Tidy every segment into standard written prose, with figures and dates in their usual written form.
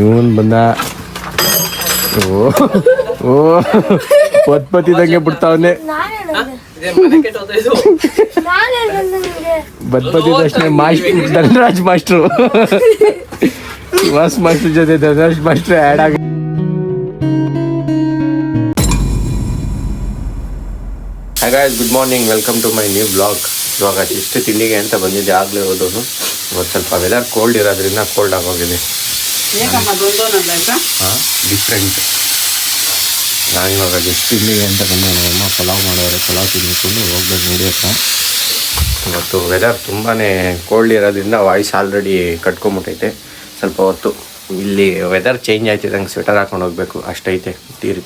ಇವನ್ ಬಂದ. ಓ ಪತ್ಪತಿದಂಗೆ ಬಿಡ್ತಾವನೆ. ಬದ್ಪತಿ ತಕ್ಷಣ ಮಾಸ್ಟರ್ ಧನರಾಜ್ ಮಾಸ್ಟ್ರು ವಾಸ್ ಮಾಸ್ಟರ್ ಜೊತೆ ಧನರಾಜ್ ಮಾಸ್ಟರ್ ಆ್ಯಡ್ ಆಗ. Hi guys, good morning, welcome to my new blog. ಇವಾಗ ಇಷ್ಟು ತಿಂಡಿಗೆ ಅಂತ ಬಂದಿದ್ದೆ, ಆಗಲೇ ಹೋದವನು. ಇವತ್ತು ಸ್ವಲ್ಪ ವೆದರ್ ಕೋಲ್ಡ್ ಇರೋದ್ರಿಂದ ಕೋಲ್ಡ್ ಆಗೋಗಿದೆ. ಡಿಫ್ರೆಂಟ್. ನಾನು ಇವಾಗ ಜಸ್ಟ್ ತಿಂಡಿಗೆ ಅಂತ ಬಂದೆ. ಅಮ್ಮ ಪಲಾವ್ ಮಾಡೋರೆ, ಪಲಾವ್ ತಿನ್ಕೊಂಡು ಹೋಗ್ಬೇಕು ನಡೆಯುತ್ತಾ. ಇವತ್ತು ವೆದರ್ ತುಂಬಾ ಕೋಲ್ಡ್ ಇರೋದ್ರಿಂದ ವಾಯ್ಸ್ ಆಲ್ರೆಡಿ ಕಟ್ಕೊಂಬಿಟ್ಟೈತೆ. ಸ್ವಲ್ಪ ಹೊತ್ತು ಇಲ್ಲಿ ವೆದರ್ ಚೇಂಜ್ ಆಯ್ತಿದ್ದಂಗೆ ಸ್ವೆಟರ್ ಹಾಕೊಂಡು ಹೋಗ್ಬೇಕು, ಅಷ್ಟೈತೆ.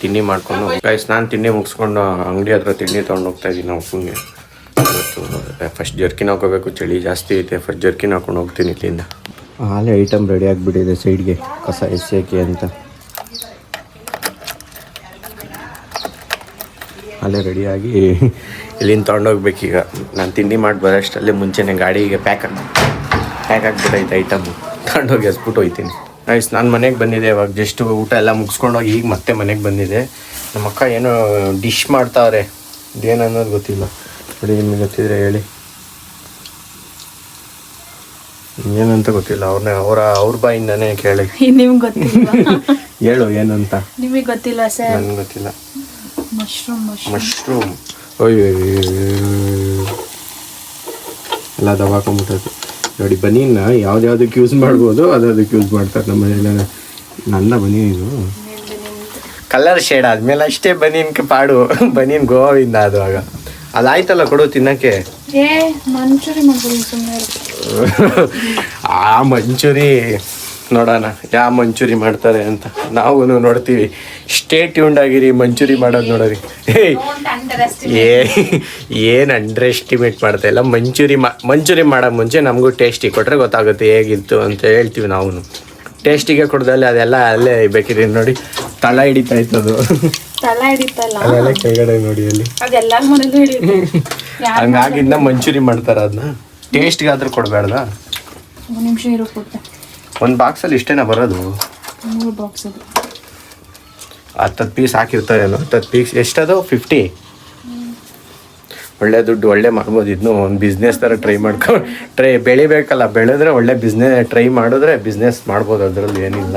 ತಿಂಡಿ ಮಾಡಿಕೊಂಡು ಗೈಸ್, ನಾನು ತಿಂಡಿ ಮುಗಿಸ್ಕೊಂಡು ಅಂಗಡಿ ಹತ್ರ ತಿಂಡಿ ತೊಗೊಂಡು ಹೋಗ್ತಾ ಇದ್ದೀನಿ. ನಾವು ಫುಲ್ಗೆ ಇವತ್ತು ಫಸ್ಟ್ ಜರ್ಕಿನ್ ಹಾಕೋಬೇಕು, ಚಳಿ ಜಾಸ್ತಿ ಐತೆ. ಫಸ್ಟ್ ಜರ್ಕಿನ್ ಹಾಕೊಂಡು ಹೋಗ್ತೀನಿ ಇಲ್ಲಿಂದ. ಹಾಲೆ ಐಟಮ್ ರೆಡಿ ಆಗಿಬಿಟ್ಟಿದೆ ಸೈಡ್ಗೆ, ಕಸ ಎಸೆಯೋಕ್ಕೆ ಅಂತ. ಅಲ್ಲೇ ರೆಡಿಯಾಗಿ ಇಲ್ಲಿಂದ ತೊಗೊಂಡೋಗ್ಬೇಕೀಗ. ನಾನು ತಿಂಡಿ ಮಾಡಿ ಬರೋಷ್ಟಲ್ಲೇ ಮುಂಚೆನೇ ಗಾಡಿಗೆ ಪ್ಯಾಕ್ ಆಗಿಬಿಟ್ಟೈತೆ ಐಟಮು. ತೊಗೊಂಡೋಗಿ ಹಸ್ಬಿಟ್ಟು ಹೋಗ್ತೀನಿ. ನೈಸ್. ನಾನು ಮನೆಗೆ ಬಂದಿದ್ದೆ ಇವಾಗ, ಜಸ್ಟ್ ಊಟ ಎಲ್ಲ ಮುಗಿಸ್ಕೊಂಡೋಗಿ ಈಗ ಮತ್ತೆ ಮನೆಗೆ ಬಂದಿದ್ದೆ. ನಮ್ಮ ಅಕ್ಕ ಏನೋ ಡಿಶ್ ಮಾಡ್ತಾವ್ರೆ, ಇದೇನು ಅನ್ನೋದು ಗೊತ್ತಿಲ್ಲ. ನೋಡಿ, ನಿಮಗೆ ಗೊತ್ತಿದ್ರೆ ಹೇಳಿ. ಏನಂತ ಗೊತ್ತಿಲ್ಲ, ಅವ್ರ ಬಾಯಿಂದಾನೇ ಕೇಳಿ. ನಿಮ್ಗೆ ಗೊತ್ತಿಲ್ಲ? ಹೇಳು ಏನಂತ. ನಿಮಗೆ ಗೊತ್ತಿಲ್ಲ ಸರ್? ನನಗೆ ಗೊತ್ತಿಲ್ಲ. ಮಶ್ರೂಮ್. ಅಯ್ಯೋ ಎಲ್ಲ ದವಾಕೊಂಬಿಟ್ಟದು. ನೋಡಿ, ಬನೀನ್ನ ಯಾವ್ದ್ಯಾವ್ದಕ್ಕೆ ಯೂಸ್ ಮಾಡ್ಬೋದು ಅದಕ್ಕೆ ಯೂಸ್ ಮಾಡ್ತಾರೆ ನಮ್ಮ ಮನೆಯಲ್ಲ. ನನ್ನ ಬನೀನ್ ಇದು ಕಲರ್ ಶೇಡ್ ಆದ್ಮೇಲೆ ಅಷ್ಟೇ ಬನೀನ್ಗೆ ಪಾಡು. ಬನೀನ್ ಗೋವಿಂದ ಅದು. ಆಗ ಅದಾಯ್ತಲ್ಲ, ಕೊಡು ತಿನ್ನಕ್ಕೆ. ಆ ಮಂಚೂರಿ ನೋಡೋಣ ಯಾವ ಮಂಚೂರಿ ಮಾಡ್ತಾರೆ ಅಂತ ನಾವು ನೋಡ್ತೀವಿ. ಸ್ಟೇ ಟ್ಯೂನ್ಡ್ ಆಗಿರಿ, ಮಂಚೂರಿ ಮಾಡೋದು ನೋಡೋರಿ. ಏನು ಅಂಡರ್ ಎಸ್ಟಿಮೇಟ್ ಮಾಡ್ತಾ ಇಲ್ಲ. ಮಂಚೂರಿ ಮಾಡೋ ಮುಂಚೆ ನಮಗೂ ಟೇಸ್ಟಿ ಕೊಟ್ಟರೆ ಗೊತ್ತಾಗುತ್ತೆ ಹೇಗಿತ್ತು ಅಂತ ಹೇಳ್ತೀವಿ ನಾವು. ಟೇಸ್ಟಿಗೆ ಕೊಡ್ದಲ್ಲಿ ಅದೆಲ್ಲ ಅಲ್ಲೇ ಬೇಕಿರಿ. ನೋಡಿ, ತಳ ಹಿಡಿತಾ ಇತ್ತದು. ಅಲ್ಲೆಲ್ಲ ಕೆಳಗಡೆ ನೋಡಿ, ಅಲ್ಲಿ ಹಂಗಾಗಿಂದ ಮಂಚೂರಿ ಮಾಡ್ತಾರೆ. ಅದನ್ನ ಟೇಸ್ಟ್ಗಾದ್ರೂ ಕೊಡಬೇಡ್ದ? ಒಂದು ಬಾಕ್ಸಲ್ಲಿ ಇಷ್ಟೇನಾ ಬರೋದು? 10 ಪೀಸ್ ಹಾಕಿರ್ತಾರೇನೋ. 10 ಪೀಸ್ ಎಷ್ಟದು? 50. ಒಳ್ಳೆ ದುಡ್ಡು, ಒಳ್ಳೆ ಮಾಡ್ಬೋದು. ಇದನ್ನು ಒಂದು ಬಿಸ್ನೆಸ್ ಥರ ಟ್ರೈ ಬೆಳಿಬೇಕಲ್ಲ. ಬೆಳೆದ್ರೆ ಒಳ್ಳೆ ಟ್ರೈ ಮಾಡಿದ್ರೆ ಬಿಸ್ನೆಸ್ ಮಾಡ್ಬೋದು, ಅದರಲ್ಲಿ ಏನಿಲ್ಲ.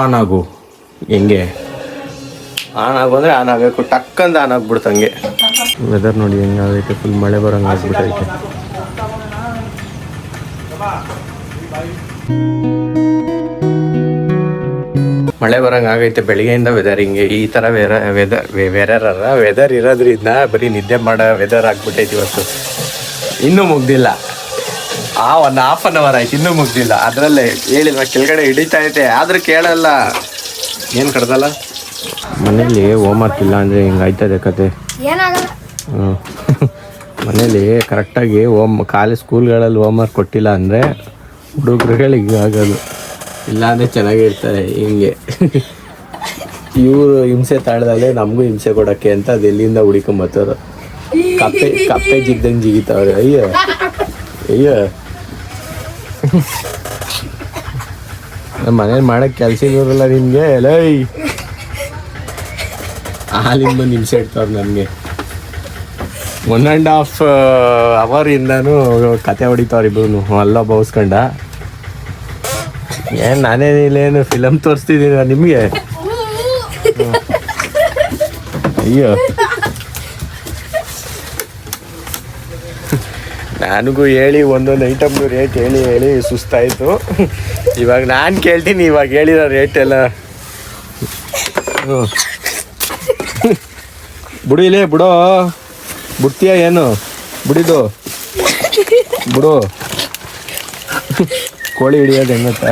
ಆನ್ ಆಗು. ಹೆಂಗೆ ಆನ್ ಆಗು ಅಂದರೆ ಆನ್ ಆಗಬೇಕು, ಟಕ್ಕಂದು ಆನ್ ಆಗ್ಬಿಡ್ತಂಗೆ. ವೆದರ್ ನೋಡಿ ಹೆಂಗಾಗೈತೆ, ಫುಲ್ ಮಳೆ ಬರೋಂಗೆ ಆಗ್ಬಿಟ್ಟೈತೆ. ಮಳೆ ಬರೋಂಗೆ ಆಗೈತೆ ಬೆಳಿಗ್ಗೆಯಿಂದ. ವೆದರ್ ಹಿಂಗೆ ಈ ಥರ ವೆದರ್ ಇರೋದ್ರಿಂದ ಬರೀ ನಿದ್ದೆ ಮಾಡೋ ವೆದರ್ ಆಗ್ಬಿಟ್ಟೈತೆ ಇವತ್ತು. ಇನ್ನೂ ಮುಗ್ದಿಲ್ಲ. 1 ಹಾಫ್ ಆನ್ ಅವರ್ ಆಯ್ತು, ಇನ್ನೂ ಮುಗ್ದಿಲ್ಲ. ಅದರಲ್ಲೇ ಹೇಳಿಲ್ವ, ಕೆಳಗಡೆ ಹಿಡಿತಾ ಐತೆ ಆದರೂ ಕೇಳಲ್ಲ. ಏನು ಕಡ್ದಲ್ಲ. ಮನೇಲಿ ಹೋಮ್ವರ್ಕ್ ಇಲ್ಲ ಅಂದರೆ ಹಿಂಗೆ ಆಯ್ತದೆ ಕತೆ. ಮನೇಲಿ ಕರೆಕ್ಟಾಗಿ ಸ್ಕೂಲ್ಗಳಲ್ಲಿ ಹೋಮ್ವರ್ಕ್ ಕೊಟ್ಟಿಲ್ಲ ಅಂದರೆ ಹುಡುಗರುಗಳಿಗೆ ಆಗೋದು. ಇಲ್ಲಾಂದರೆ ಚೆನ್ನಾಗಿರ್ತಾರೆ. ಹಿಂಗೆ ಇವರು ಹಿಂಸೆ ತಾಳ್ದಲ್ಲೇ ನಮಗೂ ಹಿಂಸೆ ಕೊಡೋಕ್ಕೆ ಅಂತ ಅದು ಎಲ್ಲಿಂದ ಹುಡ್ಕೊಂಬತ್ತವರು. ಕಪ್ಪೆ ಜಿಗ್ದಂಗೆ ಜಿಗಿತಾವ್ರೆ. ಅಯ್ಯೋ ನಮ್ಮ ಮನೇಲಿ ಮಾಡೋಕ್ಕೆ ಕೆಲಸ ಇರೋಲ್ಲ ನಿಮಗೆ. ಲೈ ಹಾಲಿಂದ ಬಂದು ಹಿಂಸೆ ಇಡ್ತಾವ್ರು ನನಗೆ. 1.5 ಅವರಿಂದನೂ ಕತೆ ಹೊಡಿತಾವ್ರು ಇಬ್ರು. ಅಲ್ಲ ಬೌಸ್ಕೊಂಡ. ಏನು ನಾನೇನಿಲ್ಲೇನು ಫಿಲಮ್ ತೋರಿಸ್ತಿದ್ದೀರ ನಿಮಗೆ? ಅಯ್ಯೋ, ನನಗೂ ಹೇಳಿ ಒಂದೊಂದು ಐಟಮ್ದು ರೇಟ್ ಹೇಳಿ ಸುಸ್ತಾಯಿತು. ಇವಾಗ ನಾನು ಕೇಳ್ತೀನಿ, ಇವಾಗ ಹೇಳಿರೋ ರೇಟ್ ಎಲ್ಲ. ಬಿಡಿಲೇ ಬಿಡೋ, ಬಿಡ್ತೀಯ ಏನು? ಬಿಡಿದು ಬಿಡು. ಕೋಳಿ ಹಿಡಿಯೋದು ಹೆಂಗತ್ತ?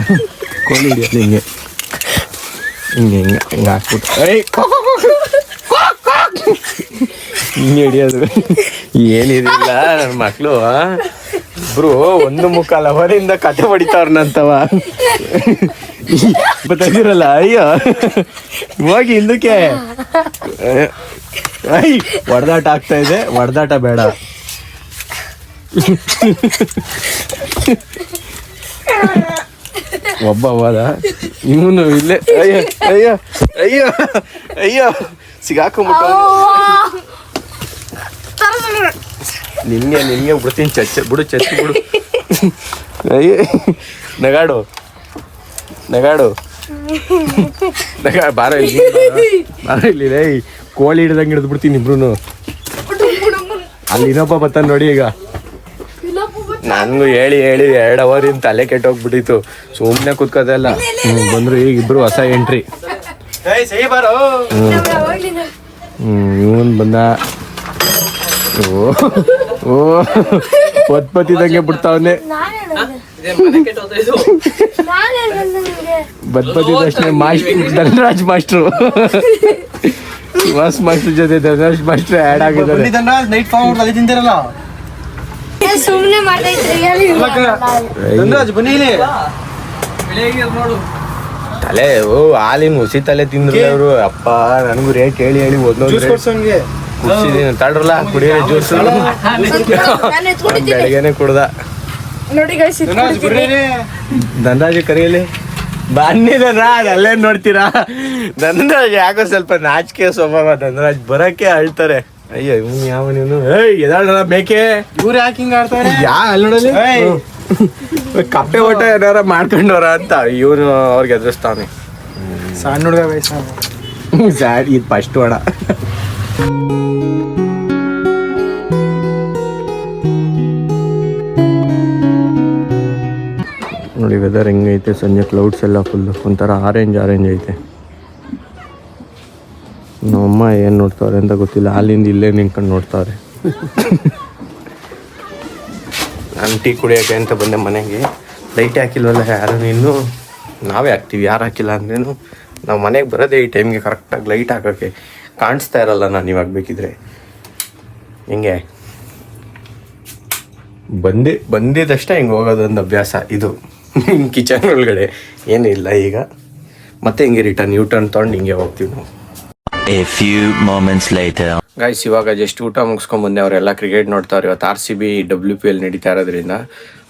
ಕೋಳಿ ಹಿಡಿಯೋದು ಹಿಂಗೆ ಹಾಕ್ಬಿಟ್ಟು ಹಿಂಗೆ ಹಿಡಿಯೋದು. ಏನಿದಿಲ್ಲ, ನನ್ನ ಮಕ್ಕಳು ಇಬ್ರು 1.25 ಅವರಿಂದ ಕತೆ ಹೊಡಿತಾವ್ರನ್ನಂತವ ತಂದಿರಲ್ಲ. ಅಯ್ಯೋ ಹೋಗಿ ಹಿಂದಕ್ಕೆ. ಹೊಡೆದಾಟ ಆಗ್ತಾ ಇದೆ, ಹೊಡೆದಾಟ ಬೇಡ. ಒಬ್ಬ ಹೋದ ಇವನು ಇಲ್ಲೇ ಅಯ್ಯೋ ಅಯ್ಯೋ ಅಯ್ಯೋ ಅಯ್ಯೋ ಸಿಗಾಕೊಂಬಿಟ್ಟು ನಿನ್ಗೆ ಬಿಡ್ತೀನಿ ಬಿಡು ಚಚ್ಚಿ ಬಿಡು ಅಯ್ಯೋ ನಗಾಡು ಬಾರ ಇಲ್ಲಿ ರೇ ಕೋಳಿ ಹಿಡ್ದಂಗೆ ಹಿಡಿದು ಬಿಡ್ತೀನಿ ಇಬ್ರು. ಅಲ್ಲಿ ಇನ್ನೊಬ್ಬ ಬರ್ತಾನೆ ನೋಡಿ ಈಗ. ನನಗೂ ಹೇಳಿ 2 ಅವರಿಂದ ತಲೆ ಕೆಟ್ಟೋಗ್ಬಿಟ್ಟಿತ್ತು, ಸುಮ್ಮನೆ ಕುತ್ಕೋದಲ್ಲ. ಬಂದ್ರು ಈಗ ಇಬ್ರು ಹೊಸ ಎಂಟ್ರಿ. ಇವನ್ ಬಂದ. ಓ ಪತ್ಪತಿದಂಗೆ ಬಿಡ್ತಾವನೆ. ಬದ್ಪತಿದಷ್ಟೇ ಧನರಾಜ್ ಮಾಸ್ಟ್ರು ಸುಹಾಸ್ ಮಾಸ್ಟರ್ ಜೊತೆ ಧನರಾಜ್ ಮಾಸ್ಟರ್ ಆ್ಯಡ್ ಆಗಿದ್ದಾರೆ. ಸುಮ್ಮನೆ ಮಾಡ್ತೈತ್ರಿ ತಲೆ ಹಾಲಿನ ಹುಸಿ ತಲೆ ತಿಂದ್ರು ಅವರು. ಅಪ್ಪ ನನಗೂ ರೇಟ್ ಹೇಳಿ ಕುಡ್ಸಿದೀನಿ ತಡ್ರಲ್ಲ ಕುಡಿಯೋ ಜ್ಯೂಸ್. ಬೆಳಗ್ಗೆನೆ ಕುಡ್ದ. ನೋಡಿ ಧನರಾಜ್ ಕರೀಲಿ ಬನ್ನಿ ಧನರಾಜ್. ಅಲ್ಲೇನ್ ನೋಡ್ತೀರಾ, ಧನರಾಜ್ ಯಾಕೋ ಸ್ವಲ್ಪ ನಾಚಿಕೆ ಸ್ವಭಾವ. ಧನರಾಜ್ ಬರಕ್ಕೆ ಅಳ್ತಾರೆ. ಅಯ್ಯೋ ಇವನು ಯಾವ ನೀನು ಎದಾಳ ಬೇಕೆ ಇವ್ರು ಯಾಕೆ ಹಿಂಗ ಆಡ್ತಾರೆ. ಅಲ್ಲಿ ನೋಡಲಿ ಕಪ್ಪೆ ಓಟ ಏನಾರ ಮಾಡ್ಕೊಂಡವ್ರ ಅಂತ ಇವನು ಅವ್ರಿಗೆ ಎದುರಿಸ್ತಾವನೆ. ಸಣ್ಣ ಹುಡುಗ ವಯಸ್ಸಾಗ ಇದು ಫಸ್ಟ್ ಓಡ. ನೋಡಿ ವೆದರ್ ಹೆಂಗೈತೆ ಸಂಜೆ. ಕ್ಲೌಡ್ಸ್ ಎಲ್ಲ ಫುಲ್ಲು ಒಂಥರ ಆರೆಂಜ್ ಐತೆ. ನಮ್ಮಮ್ಮ ಏನು ನೋಡ್ತಾವ್ರೆ ಅಂತ ಗೊತ್ತಿಲ್ಲ, ಅಲ್ಲಿಂದ ಇಲ್ಲೇ ನಿಂತ್ಕೊಂಡು ನೋಡ್ತಾವ್ರೆ. ನಾನು ಟೀ ಕುಡಿಯೋಕೆ ಅಂತ ಬಂದೆ ಮನೆಗೆ. ಲೈಟ್ ಹಾಕಿಲ್ವಲ್ಲ ಯಾರು, ಇನ್ನೂ ನಾವೇ ಹಾಕ್ತೀವಿ, ಯಾರು ಹಾಕಿಲ್ಲ ಅಂದ್ರೇನು. ನಾವು ಮನೆಗೆ ಬರೋದೇ ಈ ಟೈಮ್ಗೆ ಕರೆಕ್ಟಾಗಿ ಲೈಟ್ ಹಾಕೋಕ್ಕೆ. ಕಾಣಿಸ್ತಾ ಇರಲ್ಲ ನಾನು ಇವಾಗ ಬೇಕಿದ್ರೆ. ಹಿಂಗೆ ಬಂದಿದ್ದಷ್ಟೇ ಹಿಂಗೆ ಹೋಗೋದೊಂದು ಅಭ್ಯಾಸ ಇದು. ಕಿಚನ್ ಒಳಗಡೆ ಏನಿಲ್ಲ ಈಗ. ಮತ್ತೆ ಹಿಂಗೆ ರಿಟರ್ನ್ ಯೂ-ಟರ್ನ್ ತೊಗೊಂಡು ಹಿಂಗೆ ಹೋಗ್ತೀವಿ ನಾವು. A few moments later. Guys ಇವಾಗ ಜಸ್ಟ್ ಊಟ ಮುಗಿಸ್ಕೊಂಡ್ಬಂದೆ. ಅವರೆಲ್ಲ ಕ್ರಿಕೆಟ್ ನೋಡ್ತಾವ್ರೆ. ಇವತ್ತು RCB WPL ನಡೀತಾ ಇರೋದ್ರಿಂದ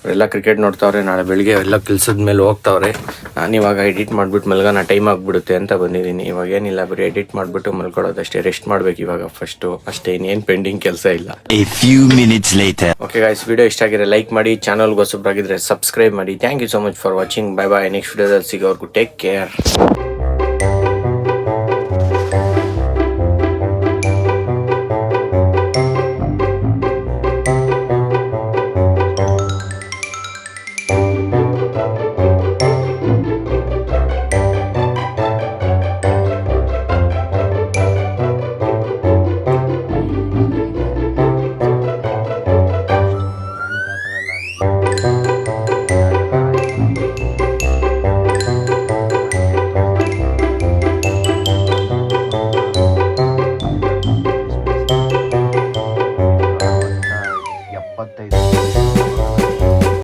ಅವರೆಲ್ಲ ಕ್ರಿಕೆಟ್ ನೋಡ್ತಾವ್ರೆ. ನಾಳೆ ಬೆಳಿಗ್ಗೆ ಎಲ್ಲ ಕೆಲಸದ ಮೇಲೆ ಹೋಗ್ತಾವ್ರೆ. ನಾನಿವಾಗ ಎಡಿಟ್ ಮಾಡಿಬಿಟ್ಟು ಮಲ್ಗೋಣ, ಟೈಮ್ ಆಗಿಬಿಡುತ್ತೆ ಅಂತ ಬಂದಿದ್ದೀನಿ. ಇವಾಗ ಏನಿಲ್ಲ, ಬರೀ ಎಡಿಟ್ ಮಾಡಿಬಿಟ್ಟು ಮಲ್ಕೊಳ್ಳೋದಷ್ಟೇ. ರೆಸ್ಟ್ ಮಾಡ್ಬೇಕು ಇವಾಗ ಫಸ್ಟು ಅಷ್ಟೇ, ಇನ್ನೇನು ಪೆಂಡಿಂಗ್ ಕೆಲಸ ಇಲ್ಲ. A few minutes later. Okay guys, video ಇಷ್ಟ ಆಗಿದ್ರೆ ಲೈಕ್ ಮಾಡಿ, ಚಾನಲ್ಗೆ ಹೊಸಬ್ರಾಗಿದ್ರೆ ಸಬ್ಸ್ಕ್ರೈಬ್ ಮಾಡಿ. Thank you so much for watching. Bye bye. Next ವಿಡಿಯೋದಲ್ಲಿ ಸಿಗೋವರೆಗೂ ಟೇಕ್ ಕೇರ್.